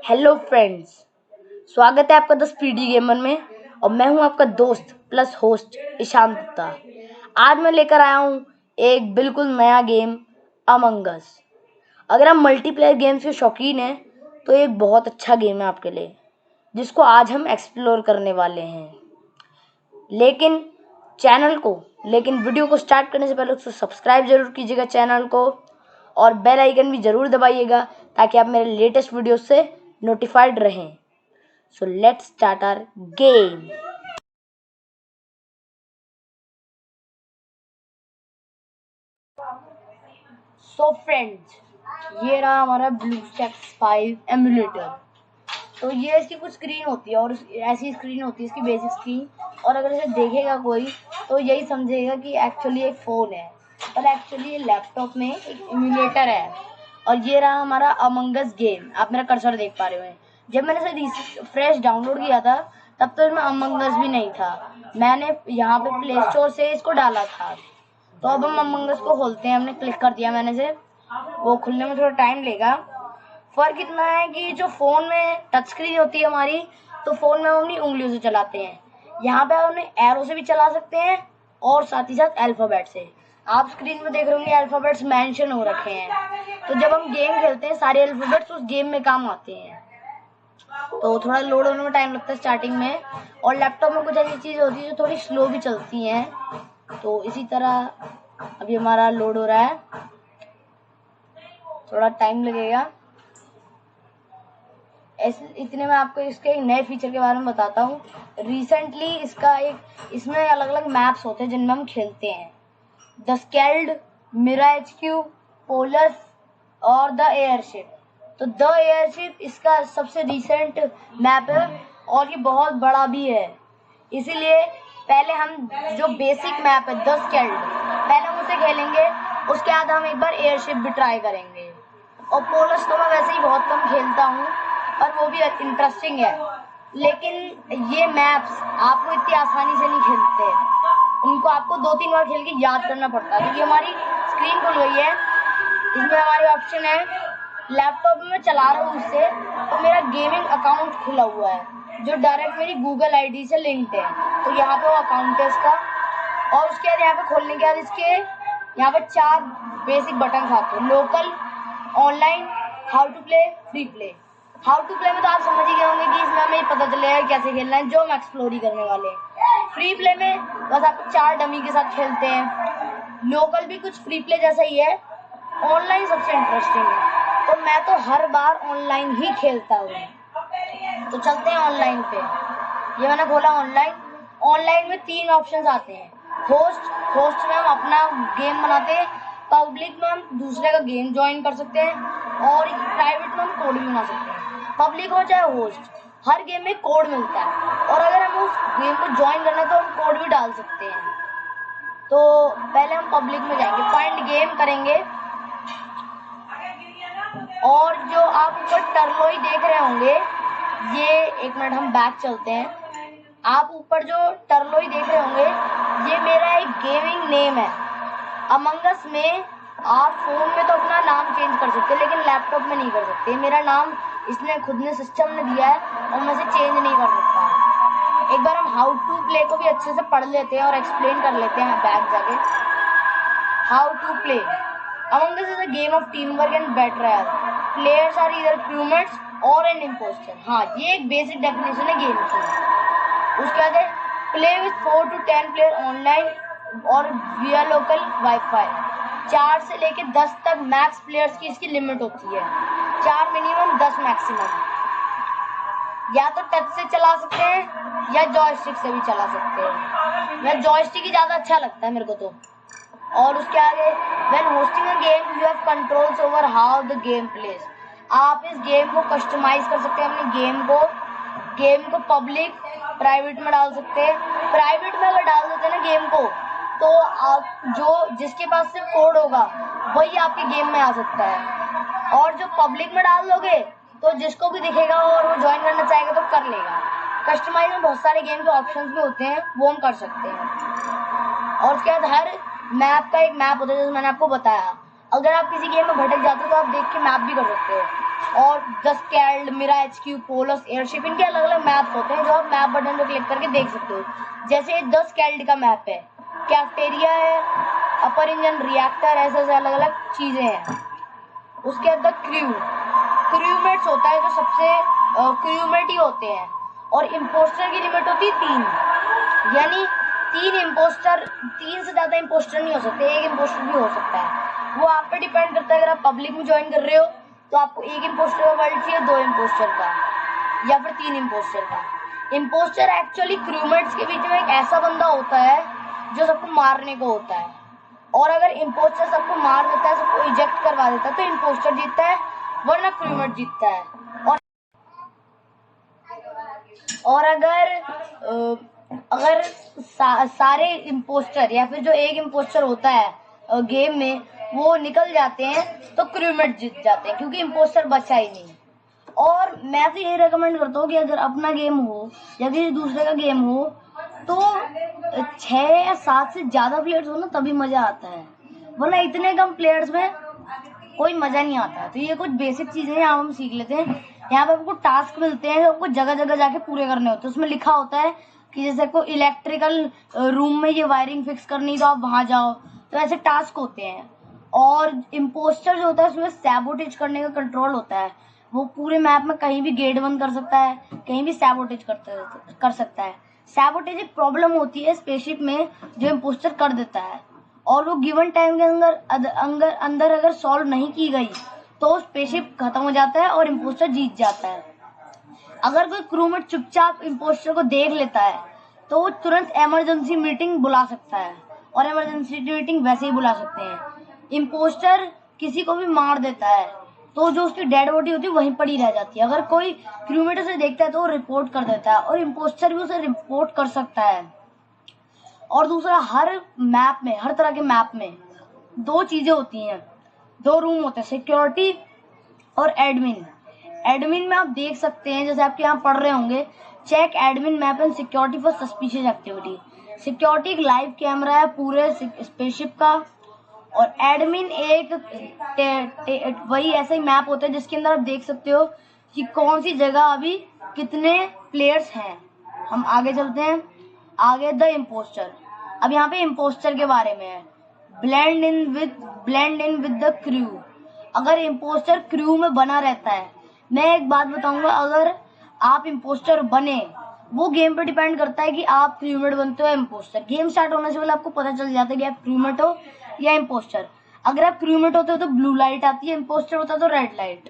Hello friends, स्वागत है आपका द स्पीडी गेमर में। और मैं हूं आपका दोस्त प्लस होस्ट ईशान गुप्ता। आज मैं लेकर आया हूं एक बिल्कुल नया गेम, अमंग अस। अगर आप मल्टीप्लेयर गेम्स के शौकीन हैं तो ये एक बहुत अच्छा गेम है आपके लिए, जिसको आज हम एक्सप्लोर करने वाले हैं। लेकिन वीडियो को स्टार्ट करने से पहले उसको सब्सक्राइब जरूर कीजिएगा चैनल को, और बेल आइकन भी जरूर दबाइएगा ताकि आप मेरे लेटेस्ट वीडियो से नोटिफाइड रहें। So let's start our game. So friends, ये रहा हमारा ब्लूस्टैक्स 5 एमुलेटर। तो ये इसकी कुछ स्क्रीन होती है, और ऐसी स्क्रीन होती है इसकी बेसिक स्क्रीन। और अगर इसे देखेगा कोई तो यही समझेगा कि एक्चुअली एक फ़ोन है, पर एक्चुअली ये लैपटॉप में एक एमुलेटर है। और ये रहा हमारा अमंग अस गेम। आप मेरा कर्सर देख पा रहे हो। जब मैंने इसे फ्रेश डाउनलोड किया था तब तो इसमें अमंग अस भी नहीं था। मैंने यहाँ पे प्ले स्टोर से इसको डाला था। तो अब हम अमंग अस को खोलते हैं। हमने क्लिक कर दिया मैंने से। वो खुलने में थोड़ा टाइम लेगा। फर्क इतना है कि जो फोन में टच स्क्रीन होती है हमारी, तो फोन में हम अपनी उंगलियों से चलाते हैं। यहाँ पे आप अपने एरो से भी चला सकते हैं और साथ ही साथ अल्फाबेट से। आप स्क्रीन में देख रहे होंगे अल्फाबेट्स मेंशन हो रखे हैं। तो जब हम गेम खेलते हैं सारे अल्फाबेट्स उस गेम में काम आते हैं। तो थोड़ा लोड होने में टाइम लगता है स्टार्टिंग में। और लैपटॉप में कुछ ऐसी चीज़ होती है जो थोड़ी स्लो भी चलती हैं। तो इसी तरह अभी हमारा लोड हो रहा है, थोड़ा टाइम लगेगा। इतने में आपको इसके एक नए फीचर के बारे में बताता हूँ। रिसेंटली इसमें अलग अलग मैप्स होते हैं जिनमें हम खेलते हैं। The scaled, Mira HQ, Paulus और द एयरशिप। तो द एयरशिप इसका सबसे रिसेंट मैप है और ये बहुत बड़ा भी है। इसीलिए पहले हम जो बेसिक मैप है द स्केल्ड, पहले हम उसे खेलेंगे। उसके बाद हम एक बार एयरशिप भी ट्राई करेंगे। और पोलस तो मैं वैसे ही बहुत कम खेलता हूँ और वो भी इंटरेस्टिंग है। लेकिन ये मैप्स आपको इतनी आसानी से नहीं खेलते, उनको आपको 2-3 बार खेल के याद करना पड़ता है। तो ये हमारी स्क्रीन खुल गई है। इसमें हमारी ऑप्शन है, लैपटॉप में मैं चला रहा हूँ उससे, तो मेरा गेमिंग अकाउंट खुला हुआ है जो डायरेक्ट मेरी गूगल ID से लिंक्ड है। तो यहाँ पे वो अकाउंट है इसका। और उसके बाद यहाँ पे खोलने के बाद इसके यहाँ पे 4 बेसिक बटन आते हैं। Local, online, how to play, free play. How to play में तो आप समझ ही गए होंगे कि इसमें हमें पता चलेगा कैसे खेलना है, जो हम एक्सप्लोर ही करने वाले हैं। फ्री प्ले में बस आप 4 डमी के साथ खेलते हैं। लोकल भी कुछ फ्री प्ले जैसा ही है। ऑनलाइन सबसे इंटरेस्टिंग है, तो मैं तो हर बार ऑनलाइन ही खेलता हूँ। तो चलते हैं ऑनलाइन पे। ये मैंने खोला ऑनलाइन। ऑनलाइन में 3 ऑप्शन आते हैं। होस्ट में हम अपना गेम बनाते हैं। पब्लिक में हम दूसरे का गेम ज्वाइन कर सकते हैं। और प्राइवेट में हम कोड भी बना सकते हैं। पब्लिक हो चाहे होस्ट, हर गेम में कोड मिलता है। और अगर हमें उस गेम को ज्वाइन करना है तो हम कोड भी डाल सकते हैं। तो पहले हम पब्लिक में जाएंगे, फाइंड गेम करेंगे। और जो आप ऊपर टर्लोई देख रहे होंगे, ये एक मिनट हम बैक चलते हैं। आप ऊपर जो टर्लोई देख रहे होंगे, ये मेरा एक गेमिंग नेम है। अमंग अस में आप फोन में तो अपना नाम चेंज कर सकते हैं, लेकिन लैपटॉप में नहीं कर सकते। मेरा नाम इसने खुद ने सिस्टम ने दिया है और मैं इसे चेंज नहीं कर सकता। एक बार हम हाउ टू प्ले को भी अच्छे से पढ़ लेते हैं और एक्सप्लेन कर लेते हैं बैक जाके। How to play Among Us is a game of teamwork and battle royale. Players are either crewmates or an impostor. हाँ, ये एक बेसिक डेफिनेशन है गेम की। उसके बाद है play with 4 to 10 player online और विया लोकल वाईफाई। 4 से लेके 10 तक मैक्स प्लेयर्स की इसकी लिमिट होती है। 4 मिनिमम, 10 मैक्सिमम। या तो टच से चला सकते हैं या जॉयस्टिक से भी चला सकते हैं। मैं जॉयस्टिक ही ज्यादा अच्छा लगता है मेरे को तो। और उसके आगे when hosting a game you have controls over how the game pledge. आप इस गेम को कस्टमाइज कर सकते हैं अपने गेम को पब्लिक, प्राइवेट में डाल सकते हैं। प्राइवेट में अगर डाल देते हैं ना गेम को, तो आप जिसके पास सिर्फ कोड होगा वही आपके गेम में आ सकता है। और जो पब्लिक में डाल दोगे तो जिसको भी दिखेगा और वो ज्वाइन करना चाहेगा तो कर लेगा। कस्टमाइज में बहुत सारे गेम के ऑप्शंस भी होते हैं, वो हम कर सकते हैं। और उसके बाद हर मैप का एक मैप होता है, जैसे मैंने आपको बताया। अगर आप किसी गेम में भटक जाते हो तो आप देख के मैप भी कर सकते हो। और the Skeld, Mira HQ, Polus airship, इनके अलग अलग मैप्स होते हैं जो आप मैप बटन पे क्लिक करके देख सकते हो। जैसे द स्कैल्ड का मैप है, कैफ्टेरिया है, अपर इंजन, रिएक्टर, ऐसे अलग अलग चीजें हैं। उसके अंदर क्रूमेट्स होता है जो सबसे क्रूमेट ही होते हैं। और इम्पोस्टर की लिमिट होती है 3, यानी 3 इम्पोस्टर, 3 से ज्यादा इम्पोस्टर नहीं हो सकते, 1 इम्पोस्टर भी हो सकता है। वो आप पे डिपेंड करता है। अगर आप पब्लिक में ज्वाइन कर रहे हो तो आपको 1 इम्पोस्टर का वर्ल्ड चाहिए, 2 इम्पोस्टर का, या फिर 3 इम्पोस्टर का। इम्पोस्टर एक्चुअली क्रूमेट्स के बीच में एक ऐसा बंदा होता है जो सबको मारने को होता है, और अगर इम्पोस्टर सबको मार देता है, सबको इजेक्ट करवा देता है, तो इम्पोस्टर जीतता है, वरना क्रूमेट जीतता है। और अगर सारे इम्पोस्टर या फिर जो 1 इम्पोस्टर होता है गेम में वो निकल जाते हैं तो क्रूमेट जीत जाते हैं, क्योंकि इम्पोस्टर बचा ही नहीं। और मैं तो ये रेकमेंड करता हूँ कि अगर अपना गेम हो या किसी दूसरे का गेम हो तो 6 या 7 से ज्यादा प्लेयर्स हो ना, तभी मजा आता है, वरना इतने कम प्लेयर्स में कोई मजा नहीं आता। तो ये कुछ बेसिक चीजें यहाँ हम सीख लेते हैं। यहाँ पे आपको टास्क मिलते हैं जो आपको जगह जगह जाके पूरे करने होते हैं। उसमें लिखा होता है कि जैसे कोई इलेक्ट्रिकल रूम में ये वायरिंग फिक्स करनी, तो आप वहां जाओ, तो ऐसे टास्क होते हैं। और इम्पोस्टर जो होता है उसमें सैबोटेज करने का कंट्रोल होता है। वो पूरे मैप में कहीं भी गेट बंद कर सकता है, कहीं भी सैबोटेज कर सकता है। सैबोटेज एक प्रॉब्लम होती है स्पेसशिप में जो इम्पोस्टर कर देता है, और वो गिवन टाइम के अंदर अगर सॉल्व नहीं की गई तो स्पेसशिप खत्म हो जाता है और इम्पोस्टर जीत जाता है। अगर कोई क्रूमेट चुपचाप इम्पोस्टर को देख लेता है तो वो तुरंत इमरजेंसी मीटिंग बुला सकता है, और इमरजेंसी मीटिंग वैसे ही बुला सकते हैं। इम्पोस्टर किसी को भी मार देता है तो जो उसकी डेड बॉडी होती है वहीं पड़ी रह जाती है। अगर कोई क्रूमेट उसे देखता है तो वो रिपोर्ट कर देता है, और इम्पोस्टर भी उसे रिपोर्ट कर सकता है। और दूसरा, हर मैप में, हर तरह के मैप में 2 चीजें होती हैं, 2 रूम होते हैं, सिक्योरिटी और एडमिन। एडमिन में आप देख सकते हैं, जैसे आपके यहाँ पढ़ रहे होंगे, check admin map and security for suspicious activity. Security एक लाइव कैमरा है पूरे स्पेसशिप का, और एडमिन एक वही ऐसा ही मैप होता है जिसके अंदर आप देख सकते हो कि कौन सी जगह अभी कितने प्लेयर्स हैं। हम आगे चलते हैं। आगे द इम्पोस्टर। अब यहाँ पे इम्पोस्टर के बारे में है। Blend in with the crew. अगर इम्पोस्टर क्रू में बना रहता है, मैं एक बात बताऊंगा, अगर आप इम्पोस्टर बने, वो गेम पे डिपेंड करता है कि आप क्रूमेट बनते हो या इम्पोस्टर। गेम स्टार्ट होने से पहले आपको पता चल जाता है कि आप क्रूमेट हो या इम्पोस्टर। अगर आप क्रूमेट होते हो तो ब्लू लाइट आती है, इम्पोस्टर होता है तो रेड लाइट।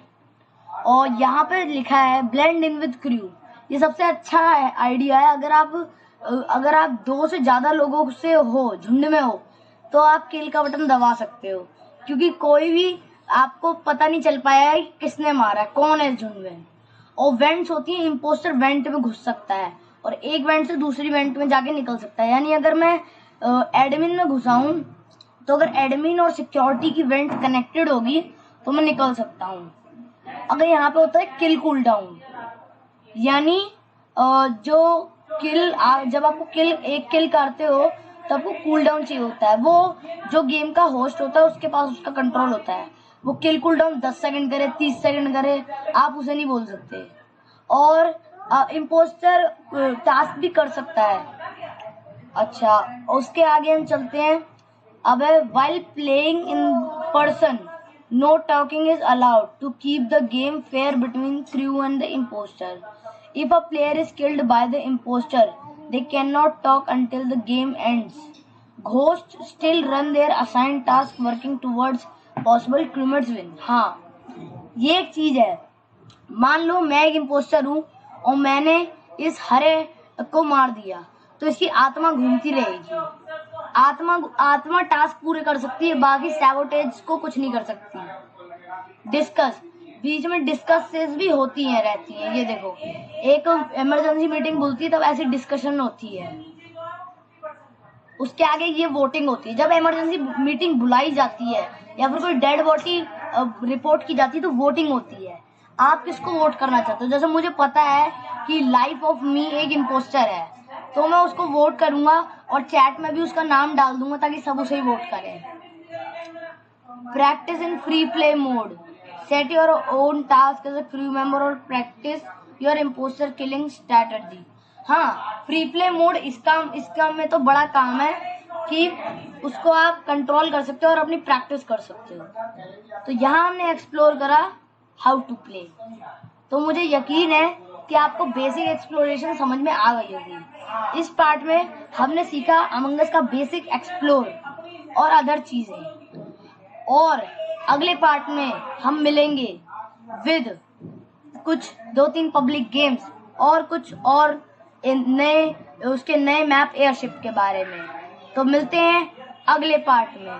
और यहाँ पे लिखा है ब्लेंड इन विद क्रू। ये सबसे अच्छा आइडिया है। अगर आप 2 से ज्यादा लोगों से हो, झुंड में हो, तो आप किल का बटन दबा सकते हो, क्योंकि कोई भी आपको पता नहीं चल पाया है किसने मारा है, कौन है झुंड में। और वेंट्स होती है, इम्पोस्टर वेंट में घुस सकता है और एक वेंट से दूसरी वेंट में जाके निकल सकता है। यानी अगर मैं एडमिन में घुसा हूं तो अगर एडमिन और सिक्योरिटी की वेंट कनेक्टेड होगी तो मैं निकल सकता हूं। अगर यहाँ पे होता है किल कूल डाउन, यानी जो किल, जब आपको एक किल करते हो तो आपको कूल डाउन चाहिए होता है। वो जो गेम का होस्ट होता है उसके पास उसका कंट्रोल होता है। वो किल कूल डाउन 10 सेकंड करे, 30 सेकंड करे, आप उसे नहीं बोल सकते। और इम्पोस्टर टास्क भी कर सकता है। अच्छा, उसके आगे हम चलते हैं। अब while playing in person, no talking is allowed to keep the game fair between crew and the imposter. If a player is killed by the imposter, they cannot talk until the game ends. Ghosts still run their assigned task working towards possible crewmates win. हाँ, ये एक चीज है। मान लो मैं एक impostor हूँ और मैंने इस हरे को मार दिया, तो इसकी आत्मा घूमती रहेगी। आत्मा टास्क पूरे कर सकती है, बाकी सैबोटेज को कुछ नहीं कर सकती। डिस्कस, बीच में डिस्कसेस भी होती हैं, रहती हैं। ये देखो, एक इमरजेंसी मीटिंग बुलती है तब ऐसी डिस्कशन होती है। उसके आगे ये वोटिंग होती है। जब इमरजेंसी मीटिंग बुलाई जाती है या फिर कोई डेड बॉडी रिपोर्ट की जाती है तो वोटिंग होती है। आप किसको वोट करना चाहते हो? जैसे मुझे पता है कि लाइफ ऑफ मी एक इम्पोस्टर है, तो मैं उसको वोट करूंगा और चैट में भी उसका नाम डाल दूंगा ताकि सब उसे ही वोट करें। Practice in free play mode. Set your own task as a crew member और practice your impostor killing strategy. हाँ, फ्री प्ले मोड इसका में तो बड़ा काम है कि उसको आप कंट्रोल कर सकते हो और अपनी प्रैक्टिस कर सकते हो। तो यहाँ हमने एक्सप्लोर करा हाउ टू प्ले। तो मुझे यकीन है कि आपको बेसिक एक्सप्लोरेशन समझ में आ गई होगी। इस पार्ट में हमने सीखा अमंग अस का बेसिक एक्सप्लोर और अदर चीजें, और अगले पार्ट में हम मिलेंगे विद कुछ 2-3 पब्लिक गेम्स और कुछ और नए मैप एयरशिप के बारे में। तो मिलते हैं अगले पार्ट में।